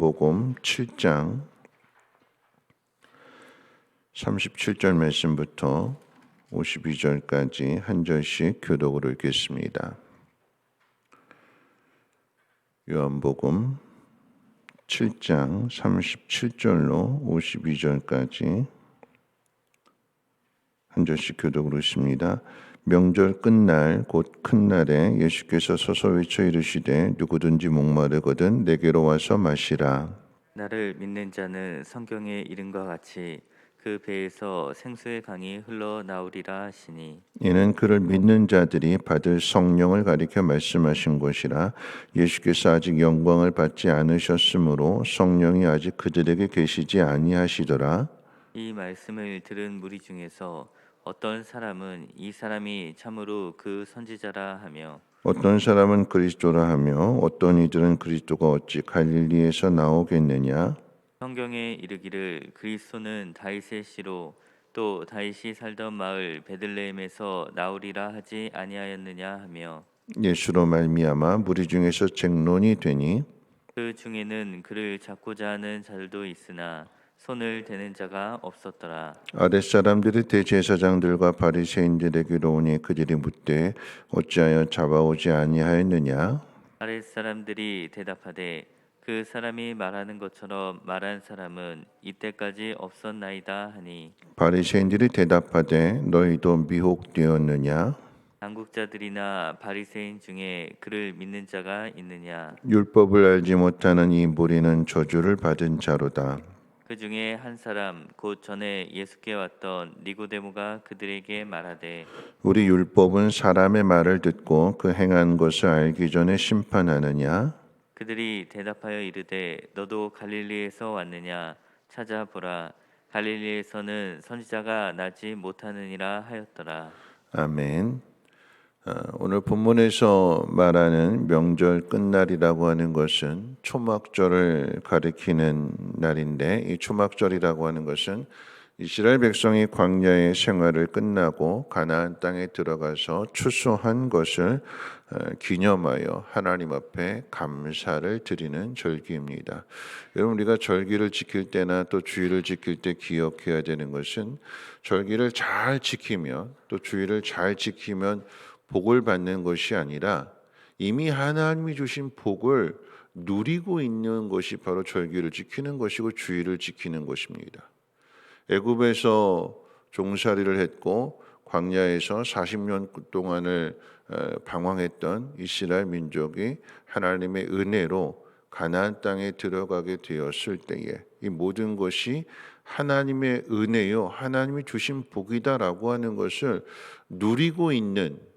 요한복음 7장 37절 말씀부터 52절까지 한 절씩 교독으로 읽겠습니다. 요한복음 7장 37절로 52절까지 한 절씩 교독으로 읽습니다. 명절 끝날 곧 큰 날에 예수께서 서서 외쳐 이르시되 누구든지 목마르거든 내게로 와서 마시라. 나를 믿는 자는 성경에 이른과 같이 그 배에서 생수의 강이 흘러나오리라 하시니 이는 그를 믿는 자들이 받을 성령을 가리켜 말씀하신 것이라. 예수께서 아직 영광을 받지 않으셨으므로 성령이 아직 그들에게 계시지 아니하시더라. 이 말씀을 들은 무리 중에서 어떤 사람은 이 사람이 참으로 그 선지자라 하며 어떤 사람은 그리스도라 하며 어떤 이들은 그리스도가 어찌 갈릴리에서 나오겠느냐. 성경에 이르기를 그리스도는 다윗의 씨로 또 다윗이 살던 마을 베들레헴에서 나오리라 하지 아니하였느냐 하며 예수로 말미암아 무리 중에서 쟁론이 되니 그 중에는 그를 잡고자 하는 자들도 있으나 손을 대는 자가 없었더라. 아랫사람들이 대제사장들과 바리새인들에게로 오니 그들이 묻되 어찌하여 잡아오지 아니하였느냐. 아랫 사람들이 대답하되 그 사람이 말하는 것처럼 말한 사람은 이때까지 없었나이다 하니 바리새인들이 대답하되 너희도 미혹되었느냐. 당국자들이나 바리새인 중에 그를 믿는 자가 있느냐. 율법을 알지 못하는 이 무리는 저주를 받은 자로다. 그 중에 한 사람 곧 전에 예수께 왔던 니고데모가 그들에게 말하되 우리 율법은 사람의 말을 듣고 그 행한 것을 알기 전에 심판하느냐. 그들이 대답하여 이르되 너도 갈릴리에서 왔느냐. 찾아보라. 갈릴리에서는 선지자가 나지 못하느니라 하였더라. 아멘. 오늘 본문에서 말하는 명절 끝날이라고 하는 것은 초막절을 가리키는 날인데, 이 초막절이라고 하는 것은 이스라엘 백성이 광야의 생활을 끝나고 가나안 땅에 들어가서 추수한 것을 기념하여 하나님 앞에 감사를 드리는 절기입니다. 여러분, 우리가 절기를 지킬 때나 또 주일을 지킬 때 기억해야 되는 것은 절기를 잘 지키면 또 주일을 잘 지키면 복을 받는 것이 아니라 이미 하나님이 주신 복을 누리고 있는 것이 바로 절기를 지키는 것이고 주일을 지키는 것입니다. 애굽에서 종살이를 했고 광야에서 40년 동안을 방황했던 이스라엘 민족이 하나님의 은혜로 가나안 땅에 들어가게 되었을 때에 이 모든 것이 하나님의 은혜요, 하나님이 주신 복이다라고 하는 것을 누리고 있는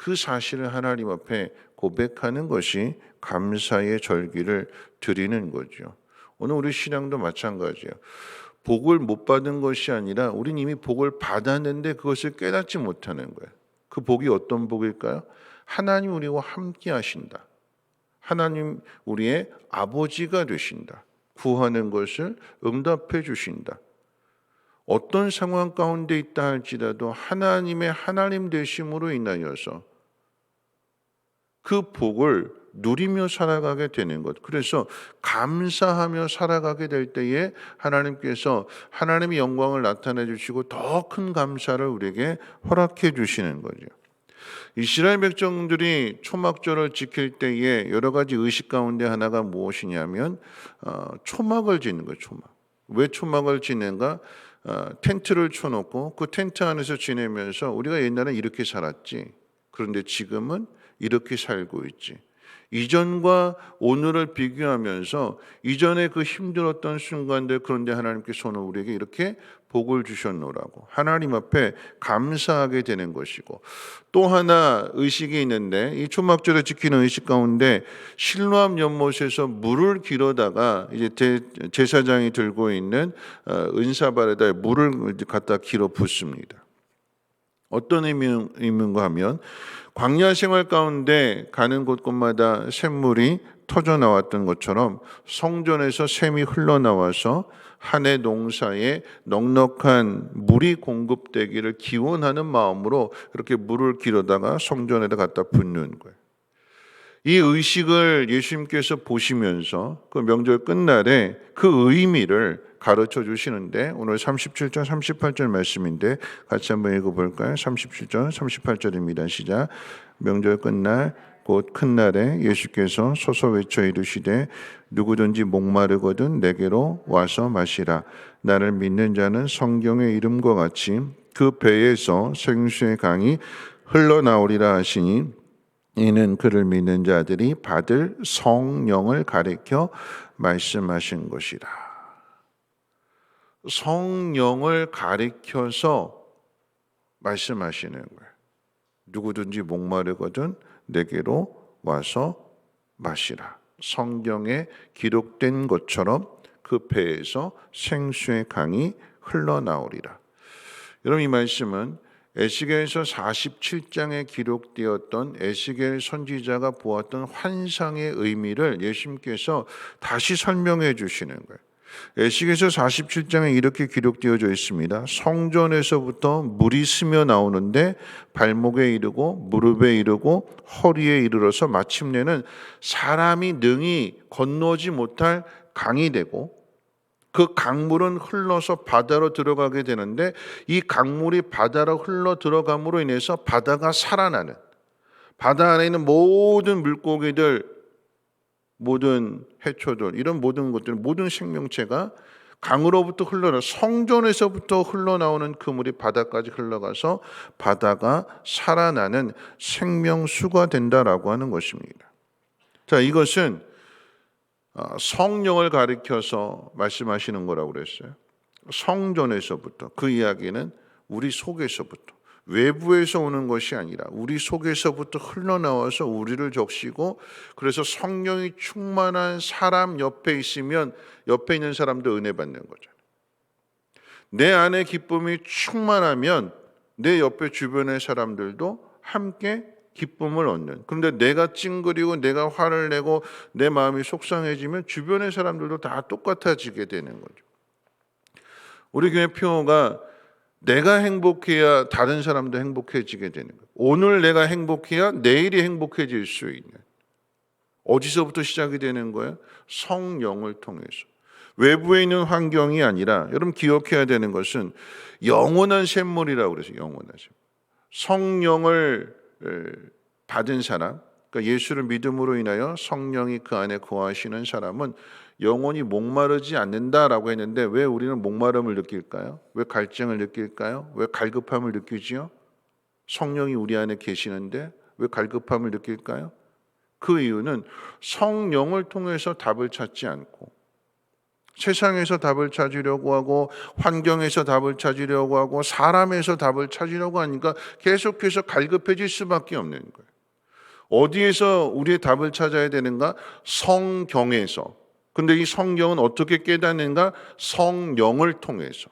그 사실을 하나님 앞에 고백하는 것이 감사의 절기를 드리는 거죠. 오늘 우리 신앙도 마찬가지예요. 복을 못 받은 것이 아니라 우리는 이미 복을 받았는데 그것을 깨닫지 못하는 거예요. 그 복이 어떤 복일까요? 하나님 우리와 함께 하신다. 하나님 우리의 아버지가 되신다. 구하는 것을 응답해 주신다. 어떤 상황 가운데 있다 할지라도 하나님의 하나님 되심으로 인하여서 그 복을 누리며 살아가게 되는 것. 그래서 감사하며 살아가게 될 때에 하나님께서 하나님의 영광을 나타내 주시고 더 큰 감사를 우리에게 허락해 주시는 거죠. 이스라엘 백성들이 초막절을 지킬 때에 여러 가지 의식 가운데 하나가 무엇이냐면 초막을 짓는 거예요. 초막. 왜 초막을 짓는가? 텐트를 쳐놓고 그 텐트 안에서 지내면서 우리가 옛날에 이렇게 살았지. 그런데 지금은 이렇게 살고 있지. 이전과 오늘을 비교하면서 이전에 그 힘들었던 순간들, 그런데 하나님께서는 우리에게 이렇게 복을 주셨노라고 하나님 앞에 감사하게 되는 것이고, 또 하나 의식이 있는데 이 초막절을 지키는 의식 가운데 실로암 연못에서 물을 길어다가 이제 제사장이 들고 있는 은사발에다 물을 갖다 길어 붓습니다. 어떤 의미인가 하면 광야 생활 가운데 가는 곳곳마다 샘물이 터져 나왔던 것처럼 성전에서 샘이 흘러나와서 한 해 농사에 넉넉한 물이 공급되기를 기원하는 마음으로 이렇게 물을 길어다가 성전에다 갖다 붓는 거예요. 이 의식을 예수님께서 보시면서 그 명절 끝날에 그 의미를 가르쳐 주시는데, 오늘 37절 38절 말씀인데 같이 한번 읽어볼까요? 37절 38절입니다. 시작. 명절 끝날 곧 큰 날에 예수께서 서서 외쳐 이르시되 누구든지 목마르거든 내게로 와서 마시라. 나를 믿는 자는 성경의 이름과 같이 그 배에서 생수의 강이 흘러나오리라 하시니, 이는 그를 믿는 자들이 받을 성령을 가리켜 말씀하신 것이라. 성령을 가리켜서 말씀하시는 거예요. 누구든지 목마르거든 내게로 와서 마시라. 성경에 기록된 것처럼 그 배에서 생수의 강이 흘러나오리라. 여러분, 이 말씀은 에스겔서 47장에 기록되었던 에스겔 선지자가 보았던 환상의 의미를 예수님께서 다시 설명해 주시는 거예요. 에스겔서 47장에 이렇게 기록되어져 있습니다. 성전에서부터 물이 스며 나오는데 발목에 이르고 무릎에 이르고 허리에 이르러서 마침내는 사람이 능히 건너지 못할 강이 되고, 그 강물은 흘러서 바다로 들어가게 되는데, 이 강물이 바다로 흘러 들어감으로 인해서 바다가 살아나는, 바다 안에 있는 모든 물고기들, 모든 해초들, 이런 모든 것들, 모든 생명체가 강으로부터 흘러나 성전에서부터 흘러나오는 그 물이 바다까지 흘러가서 바다가 살아나는 생명수가 된다라고 하는 것입니다. 자, 이것은 성령을 가리켜서 말씀하시는 거라고 그랬어요. 성전에서부터, 그 이야기는 우리 속에서부터, 외부에서 오는 것이 아니라 우리 속에서부터 흘러나와서 우리를 적시고, 그래서 성령이 충만한 사람 옆에 있으면 옆에 있는 사람도 은혜 받는 거죠. 내 안에 기쁨이 충만하면 내 옆에 주변의 사람들도 함께 기쁨을 얻는. 그런데 내가 찡그리고 내가 화를 내고 내 마음이 속상해지면 주변의 사람들도 다 똑같아지게 되는 거죠. 우리 교회 표어가 내가 행복해야 다른 사람도 행복해지게 되는 거예요. 오늘 내가 행복해야 내일이 행복해질 수 있는. 어디서부터 시작이 되는 거예요? 성령을 통해서. 외부에 있는 환경이 아니라, 여러분 기억해야 되는 것은 영원한 샘물이라고 그래서 영원한 샘물. 성령을 받은 사람, 그러니까 예수를 믿음으로 인하여 성령이 그 안에 거하시는 사람은 영원히 목마르지 않는다라고 했는데, 왜 우리는 목마름을 느낄까요? 왜 갈증을 느낄까요? 왜 갈급함을 느끼지요? 성령이 우리 안에 계시는데 왜 갈급함을 느낄까요? 그 이유는 성령을 통해서 답을 찾지 않고, 세상에서 답을 찾으려고 하고, 환경에서 답을 찾으려고 하고, 사람에서 답을 찾으려고 하니까 계속해서 갈급해질 수밖에 없는 거예요. 어디에서 우리의 답을 찾아야 되는가? 성경에서. 근데 이 성경은 어떻게 깨닫는가? 성령을 통해서.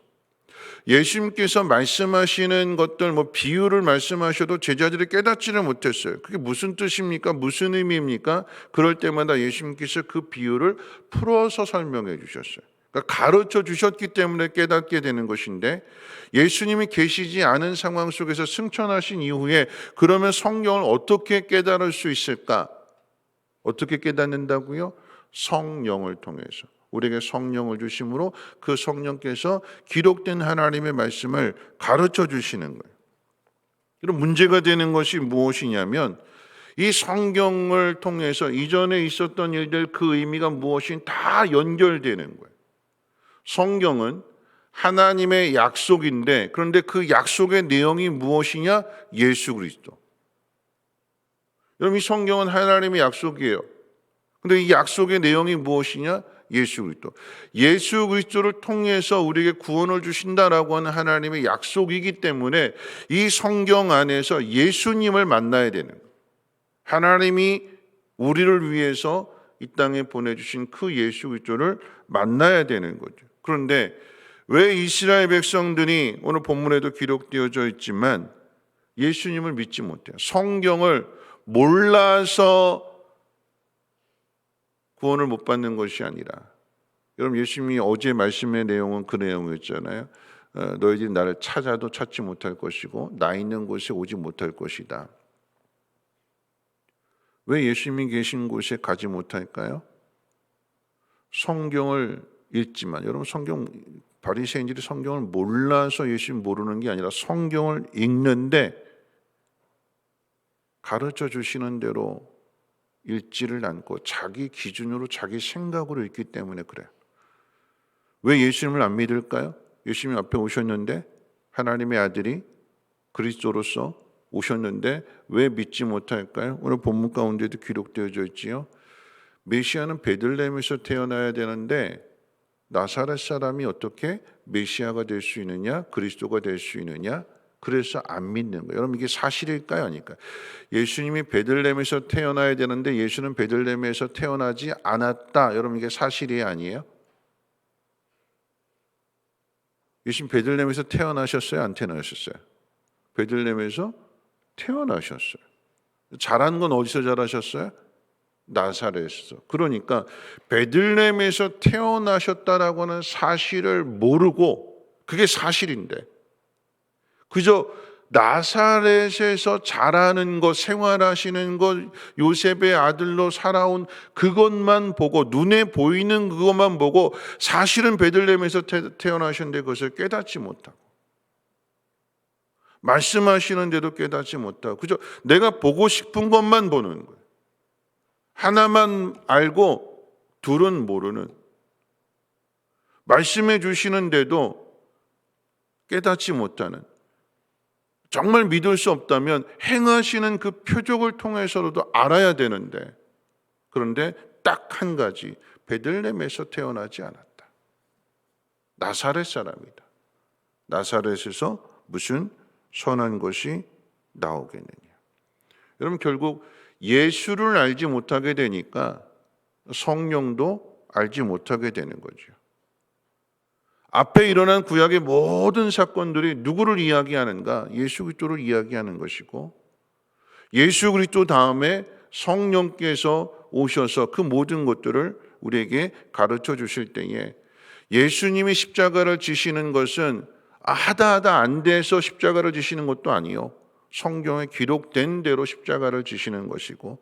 예수님께서 말씀하시는 것들, 비유를 말씀하셔도 제자들이 깨닫지를 못했어요. 그게 무슨 뜻입니까? 무슨 의미입니까? 그럴 때마다 예수님께서 그 비유를 풀어서 설명해 주셨어요. 그러니까 가르쳐 주셨기 때문에 깨닫게 되는 것인데, 예수님이 계시지 않은 상황 속에서 승천하신 이후에 그러면 성경을 어떻게 깨달을 수 있을까? 어떻게 깨닫는다고요? 성령을 통해서. 우리에게 성령을 주심으로 그 성령께서 기록된 하나님의 말씀을 가르쳐 주시는 거예요. 그럼 문제가 되는 것이 무엇이냐면, 이 성경을 통해서 이전에 있었던 일들, 그 의미가 무엇인 다 연결되는 거예요. 성경은 하나님의 약속인데, 그런데 그 약속의 내용이 무엇이냐? 예수 그리스도. 여러분, 이 성경은 하나님의 약속이에요. 그런데 이 약속의 내용이 무엇이냐? 예수 그리스도. 예수 그리스도를 통해서 우리에게 구원을 주신다라고 하는 하나님의 약속이기 때문에 이 성경 안에서 예수님을 만나야 되는 거예요. 하나님이 우리를 위해서 이 땅에 보내주신 그 예수 그리스도를 만나야 되는 거죠. 그런데 왜 이스라엘 백성들이 오늘 본문에도 기록되어져 있지만 예수님을 믿지 못해요? 성경을 몰라서 구원을 못 받는 것이 아니라, 여러분 예수님이 어제 말씀의 내용은 그 내용이었잖아요. 너희들이 나를 찾아도 찾지 못할 것이고 나 있는 곳에 오지 못할 것이다. 왜 예수님이 계신 곳에 가지 못할까요? 성경을 읽지만, 여러분 바리새인들이 성경을 몰라서 예수님 모르는 게 아니라 성경을 읽는데 가르쳐 주시는 대로 읽지를 않고 자기 기준으로 자기 생각으로 읽기 때문에 그래요. 왜 예수님을 안 믿을까요? 예수님 앞에 오셨는데, 하나님의 아들이 그리스도로서 오셨는데 왜 믿지 못할까요? 오늘 본문 가운데도 기록되어져 있지요. 메시아는 베들레헴에서 태어나야 되는데 나사렛 사람이 어떻게 메시아가 될 수 있느냐, 그리스도가 될 수 있느냐, 그래서 안 믿는 거예요. 여러분, 이게 사실일까요? 아닐까요? 예수님이 베들레헴에서 태어나야 되는데 예수는 베들레헴에서 태어나지 않았다. 여러분, 이게 사실이 아니에요? 예수님 베들레헴에서 태어나셨어요? 안 태어나셨어요? 베들레헴에서 태어나셨어요. 자란 건 어디서 자라셨어요? 나사렛에서. 그러니까 베들레헴에서 태어나셨다라고 하는 사실을 모르고, 그게 사실인데 그저 나사렛에서 자라는 것, 생활하시는 것, 요셉의 아들로 살아온 그것만 보고, 눈에 보이는 그것만 보고 사실은 베들레헴에서 태어나셨는데 그것을 깨닫지 못하고, 말씀하시는데도 깨닫지 못하고, 그저 내가 보고 싶은 것만 보는 거예요. 하나만 알고 둘은 모르는, 말씀해 주시는데도 깨닫지 못하는, 정말 믿을 수 없다면 행하시는 그 표적을 통해서라도 알아야 되는데, 그런데 딱 한 가지, 베들레헴에서 태어나지 않았다. 나사렛 사람이다. 나사렛에서 무슨 선한 것이 나오겠느냐. 여러분, 결국 예수를 알지 못하게 되니까 성령도 알지 못하게 되는 거죠. 앞에 일어난 구약의 모든 사건들이 누구를 이야기하는가? 예수 그리스도를 이야기하는 것이고, 예수 그리스도 다음에 성령께서 오셔서 그 모든 것들을 우리에게 가르쳐 주실 때에, 예수님이 십자가를 지시는 것은 하다 안 돼서 십자가를 지시는 것도 아니요, 성경에 기록된 대로 십자가를 지시는 것이고,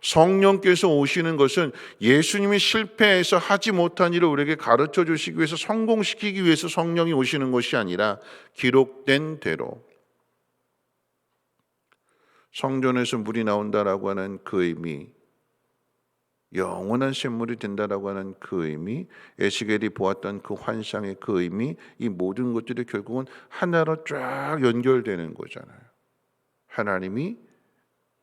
성령께서 오시는 것은 예수님이 실패해서 하지 못한 일을 우리에게 가르쳐 주시기 위해서, 성공시키기 위해서 성령이 오시는 것이 아니라 기록된 대로, 성전에서 물이 나온다라고 하는 그 의미, 영원한 샘물이 된다라고 하는 그 의미, 에스겔이 보았던 그 환상의 그 의미, 이 모든 것들이 결국은 하나로 쫙 연결되는 거잖아요. 하나님이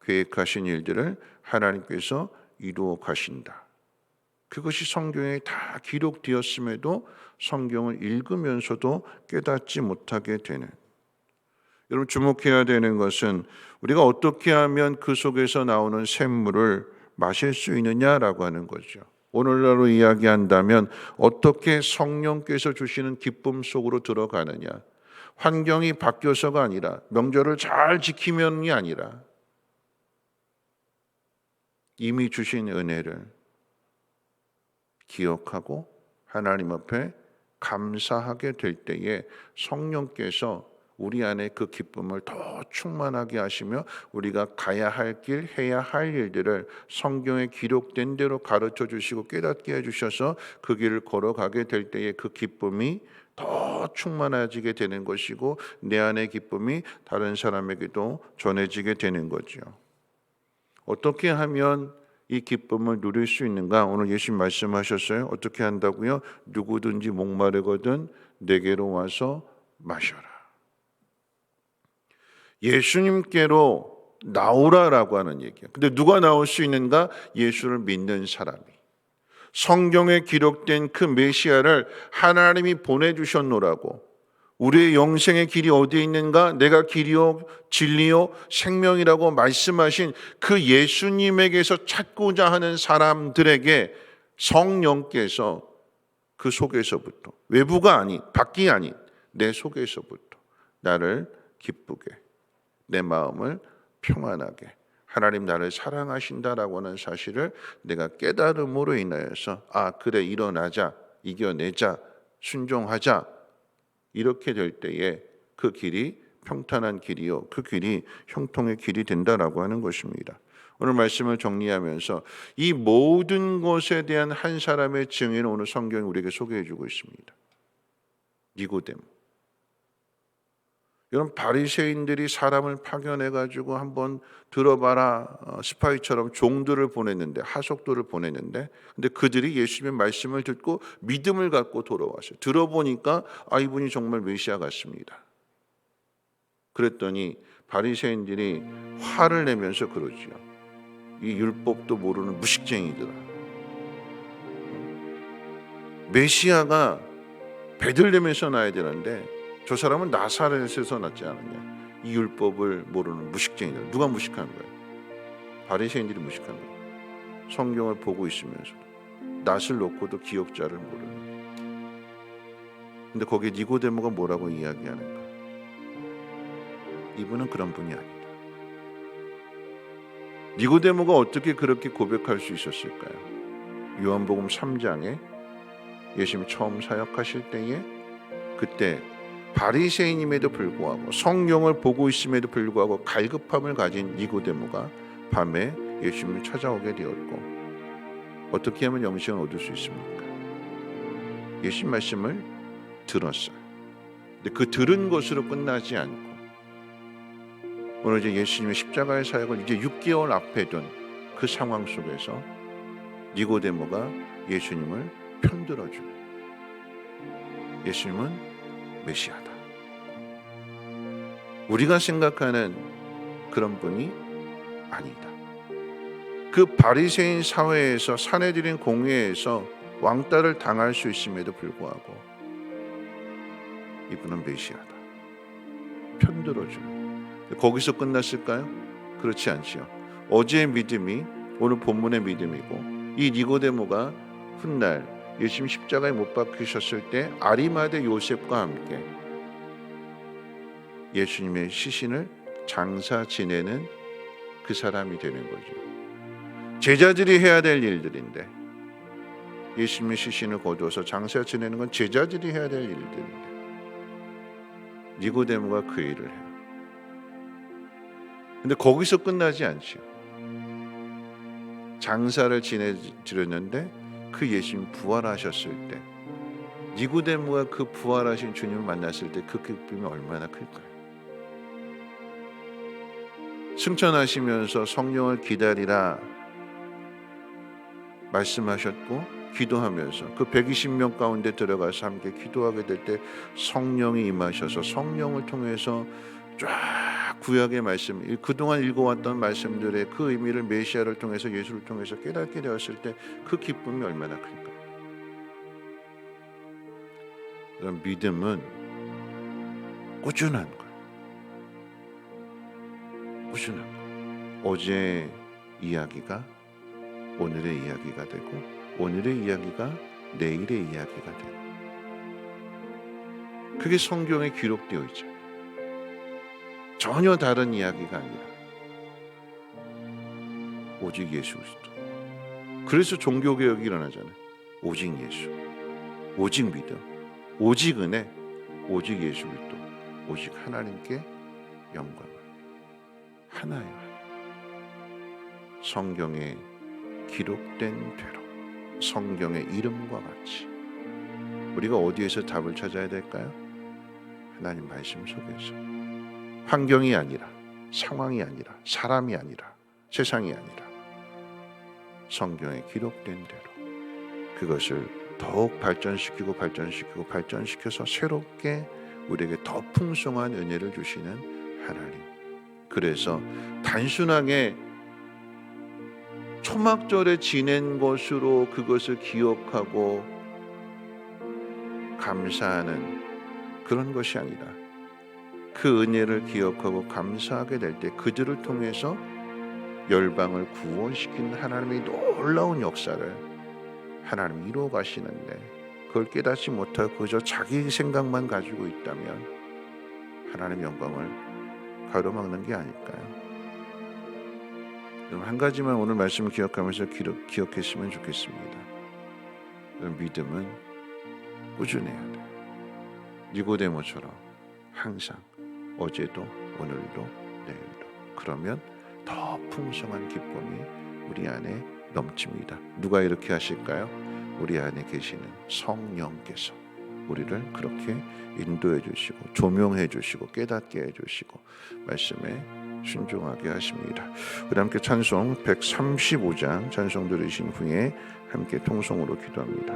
계획하신 일들을 하나님께서 이루어 가신다. 그것이 성경에 다 기록되었음에도 성경을 읽으면서도 깨닫지 못하게 되는, 여러분 주목해야 되는 것은 우리가 어떻게 하면 그 속에서 나오는 샘물을 마실 수 있느냐라고 하는 거죠. 오늘날로 이야기한다면 어떻게 성령께서 주시는 기쁨 속으로 들어가느냐. 환경이 바뀌어서가 아니라, 명절을 잘 지키면이 아니라, 이미 주신 은혜를 기억하고 하나님 앞에 감사하게 될 때에 성령께서 우리 안에 그 기쁨을 더 충만하게 하시며, 우리가 가야 할 길, 해야 할 일들을 성경에 기록된 대로 가르쳐 주시고 깨닫게 해주셔서 그 길을 걸어가게 될 때에 그 기쁨이 더 충만해지게 되는 것이고, 내 안의 기쁨이 다른 사람에게도 전해지게 되는 거죠. 어떻게 하면 이 기쁨을 누릴 수 있는가? 오늘 예수님 말씀하셨어요. 어떻게 한다고요? 누구든지 목마르거든 내게로 와서 마셔라. 예수님께로 나오라라고 하는 얘기예요. 근데 누가 나올 수 있는가? 예수를 믿는 사람이. 성경에 기록된 그 메시아를 하나님이 보내주셨노라고. 우리의 영생의 길이 어디에 있는가? 내가 길이요 진리요 생명이라고 말씀하신 그 예수님에게서 찾고자 하는 사람들에게 성령께서 그 속에서부터, 외부가 아닌, 밖이 아닌 내 속에서부터 나를 기쁘게, 내 마음을 평안하게, 하나님 나를 사랑하신다라고 하는 사실을 내가 깨달음으로 인하여서, 그래, 일어나자, 이겨내자, 순종하자, 이렇게 될 때에 그 길이 평탄한 길이요, 그 길이 형통의 길이 된다라고 하는 것입니다. 오늘 말씀을 정리하면서 이 모든 것에 대한 한 사람의 증인을 오늘 성경이 우리에게 소개해 주고 있습니다. 니고데모. 여러분, 바리새인들이 사람을 파견해 가지고 한번 들어봐라, 스파이처럼 종들을 보냈는데, 하속도를 보냈는데, 근데 그들이 예수님의 말씀을 듣고 믿음을 갖고 돌아왔어요. 들어보니까 이분이 정말 메시아 같습니다. 그랬더니 바리새인들이 화를 내면서 그러지요. 이 율법도 모르는 무식쟁이들아, 메시아가 베들레헴에서 나야 되는데 저 사람은 나사렛에서 낳지 않았냐. 이 율법을 모르는 무식쟁이들. 누가 무식한 거예요? 바리새인들이 무식한 거예요. 성경을 보고 있으면서도 낫을 놓고도 기억자를 모르는. 근데 거기에 니고데모가 뭐라고 이야기하는가? 이분은 그런 분이 아니다. 니고데모가 어떻게 그렇게 고백할 수 있었을까요? 요한복음 3장에 예수님이 처음 사역하실 때에 그때 바리새인임에도 불구하고 성령을 보고 있음에도 불구하고 갈급함을 가진 니고데모가 밤에 예수님을 찾아오게 되었고, 어떻게 하면 영생을 얻을 수 있습니까? 예수님 말씀을 들었어요. 근데 그 들은 것으로 끝나지 않고 오늘 이제 예수님의 십자가의 사역을 이제 6개월 앞에 둔 그 상황 속에서 니고데모가 예수님을 편들어주는, 예수님은 메시아다. 우리가 생각하는 그런 분이 아니다. 그 바리새인 사회에서 사내들인 공회에서 왕따를 당할 수 있음에도 불구하고 이분은 메시아다. 편들어주는. 거기서 끝났을까요? 그렇지 않지요. 어제의 믿음이 오늘 본문의 믿음이고, 이 니고데모가 훗날 예수님 십자가에 못 박히셨을 때 아리마대 요셉과 함께 예수님의 시신을 장사 지내는 그 사람이 되는 거죠. 제자들이 해야 될 일들인데, 예수님의 시신을 거두어서 장사 지내는 건 제자들이 해야 될 일들인데 니고데모가 그 일을 해요. 근데 거기서 끝나지 않죠. 장사를 지내드렸는데 그 예수님 부활하셨을 때, 니고데모가 그 부활하신 주님을 만났을 때 그 기쁨이 얼마나 클까요? 승천하시면서 성령을 기다리라 말씀하셨고, 기도하면서 그 120명 가운데 들어가서 함께 기도하게 될 때 성령이 임하셔서 성령을 통해서 쫙 구약의 말씀, 그동안 읽어왔던 말씀들의 그 의미를 메시아를 통해서, 예수를 통해서 깨닫게 되었을 때 그 기쁨이 얼마나 클까요? 그런 믿음은 꾸준한 거예요. 꾸준한 거예요. 어제 이야기가 오늘의 이야기가 되고, 오늘의 이야기가 내일의 이야기가 되고, 그게 성경에 기록되어 있잖아요. 전혀 다른 이야기가 아니라 오직 예수 그리스도. 그래서 종교개혁이 일어나잖아요. 오직 예수, 오직 믿음, 오직 은혜, 오직 예수 그리스도, 오직 하나님께 영광을. 하나예요. 성경에 기록된 대로, 성경의 이름과 같이 우리가 어디에서 답을 찾아야 될까요? 하나님 말씀 속에서. 환경이 아니라, 상황이 아니라, 사람이 아니라, 세상이 아니라 성경에 기록된 대로 그것을 더욱 발전시켜서 새롭게 우리에게 더 풍성한 은혜를 주시는 하나님. 그래서 단순하게 초막절에 지낸 것으로 그것을 기억하고 감사하는 그런 것이 아니라, 그 은혜를 기억하고 감사하게 될 때 그들을 통해서 열방을 구원시킨 하나님의 놀라운 역사를 하나님이 이루어 가시는데, 그걸 깨닫지 못하고 그저 자기 생각만 가지고 있다면 하나님의 영광을 가로막는 게 아닐까요? 한 가지만 오늘 말씀을 기억하면서 기억했으면 좋겠습니다. 믿음은 꾸준해야 돼. 니고데모처럼 항상, 어제도 오늘도 내일도. 그러면 더 풍성한 기쁨이 우리 안에 넘칩니다. 누가 이렇게 하실까요? 우리 안에 계시는 성령께서 우리를 그렇게 인도해 주시고 조명해 주시고 깨닫게 해 주시고 말씀에 순종하게 하십니다. 우리 함께 찬송 135장 찬송 들으신 후에 함께 통성으로 기도합니다.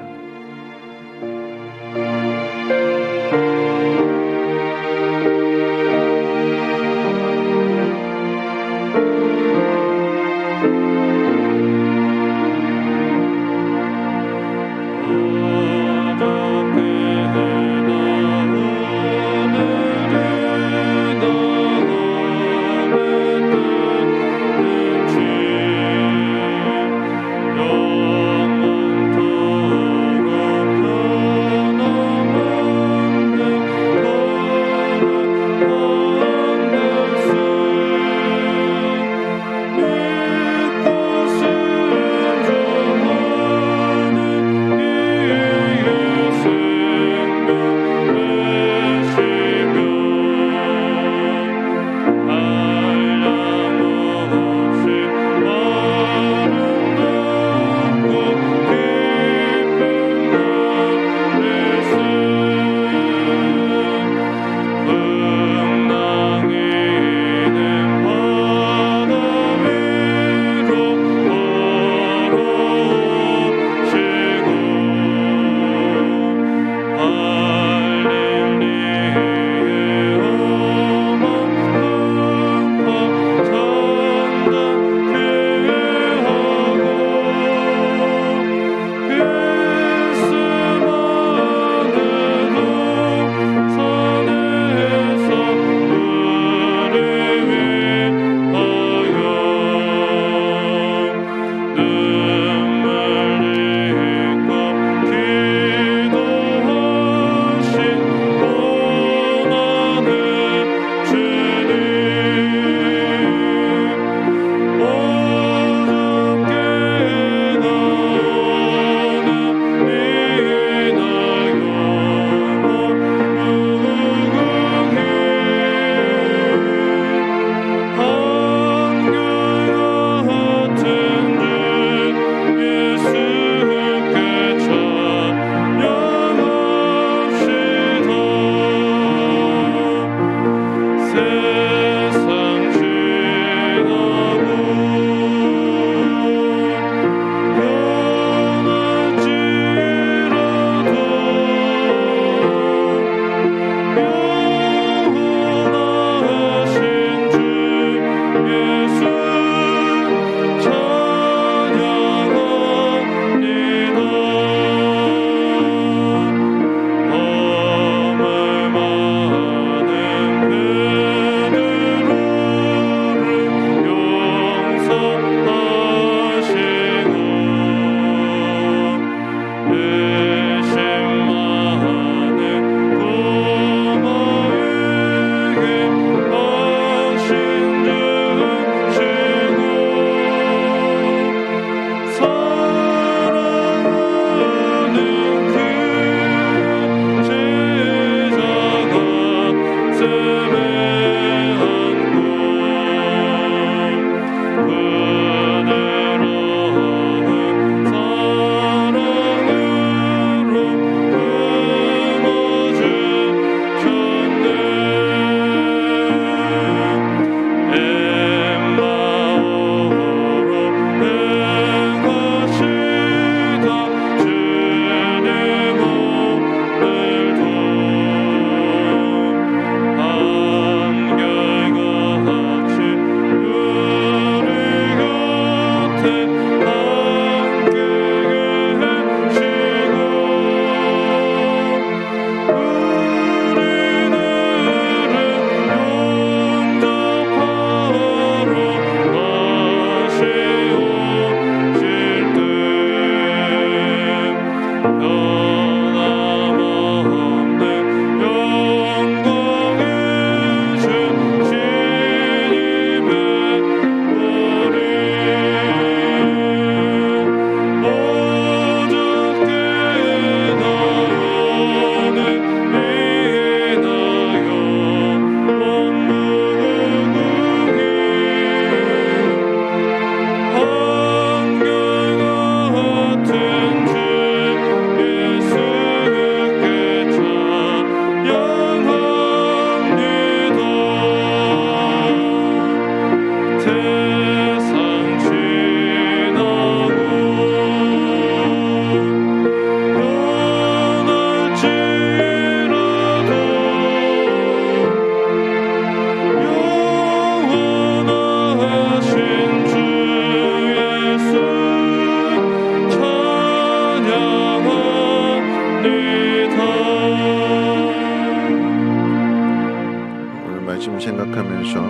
지금 생각하면서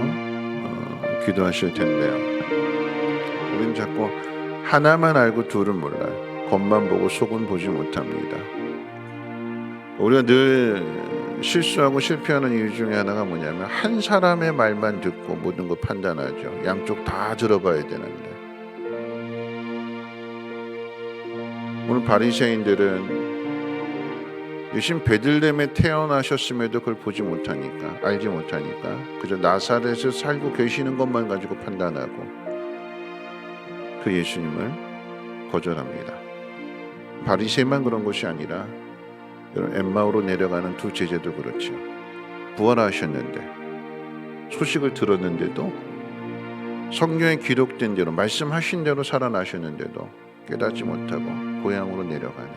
기도하실 텐데요. 우리는 자꾸 하나만 알고 둘은 몰라요. 겉만 보고 속은 보지 못합니다. 우리가 늘 실수하고 실패하는 이유 중에 하나가 뭐냐면 한 사람의 말만 듣고 모든 걸 판단하죠. 양쪽 다 들어봐야 되는데. 오늘 바리새인들은 예수님 베들레헴에 태어나셨음에도 그걸 보지 못하니까, 알지 못하니까 그저 나사렛에서 살고 계시는 것만 가지고 판단하고 그 예수님을 거절합니다. 바리새인만 그런 것이 아니라 엠마오로 내려가는 두 제자도 그렇죠. 부활하셨는데, 소식을 들었는데도, 성경에 기록된 대로 말씀하신 대로 살아나셨는데도 깨닫지 못하고 고향으로 내려가는.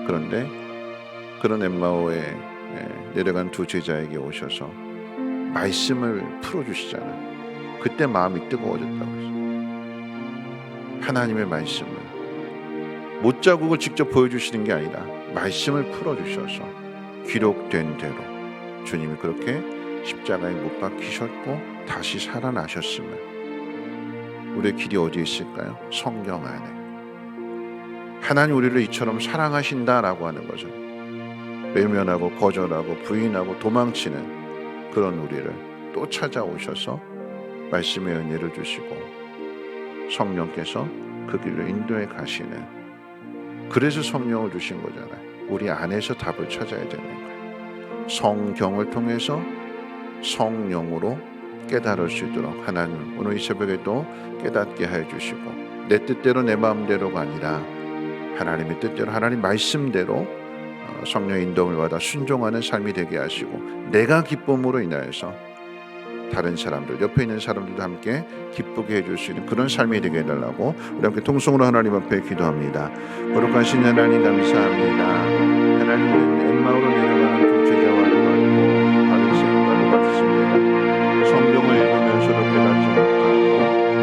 그런데 그런 엠마오에 내려간 두 제자에게 오셔서 말씀을 풀어주시잖아요. 그때 마음이 뜨거워졌다고 했어요. 하나님의 말씀을, 못자국을 직접 보여주시는 게 아니라 말씀을 풀어주셔서 기록된 대로 주님이 그렇게 십자가에 못 박히셨고 다시 살아나셨음을. 우리의 길이 어디에 있을까요? 성경 안에. 하나님 우리를 이처럼 사랑하신다라고 하는 거죠. 외면하고 거절하고 부인하고 도망치는 그런 우리를 또 찾아오셔서 말씀의 은혜를 주시고 성령께서 그 길로 인도해 가시는, 그래서 성령을 주신 거잖아요. 우리 안에서 답을 찾아야 되는 거예요. 성경을 통해서 성령으로 깨달을 수 있도록 하나님 오늘 이 새벽에도 깨닫게 해 주시고, 내 뜻대로 내 마음대로가 아니라 하나님의 뜻대로 하나님 말씀대로 성령의 인도를 받아 순종하는 삶이 되게 하시고, 내가 기쁨으로 인하여서 다른 사람들, 옆에 있는 사람들도 함께 기쁘게 해줄 수 있는 그런 삶이 되게 해달라고 우리 함께 통성으로 하나님 앞에 기도합니다. 거룩하신 하나님 감사합니다. 하나님은 엠마오로 내려가는 두 제자와 같고 바리새인과도 같습니다. 성경을 읽으면서도 깨닫지 못하고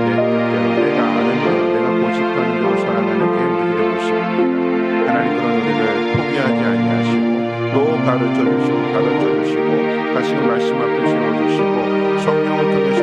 내 뜻대로 내가 아는 대로 내가 고집하는 대로 살아가는 게 우리의 모습입니다. 하나님 그런 우리를 포기하지 아니하시고 또 가르쳐주시고 다시금 말씀 앞에 세워주시고 성령을 통해서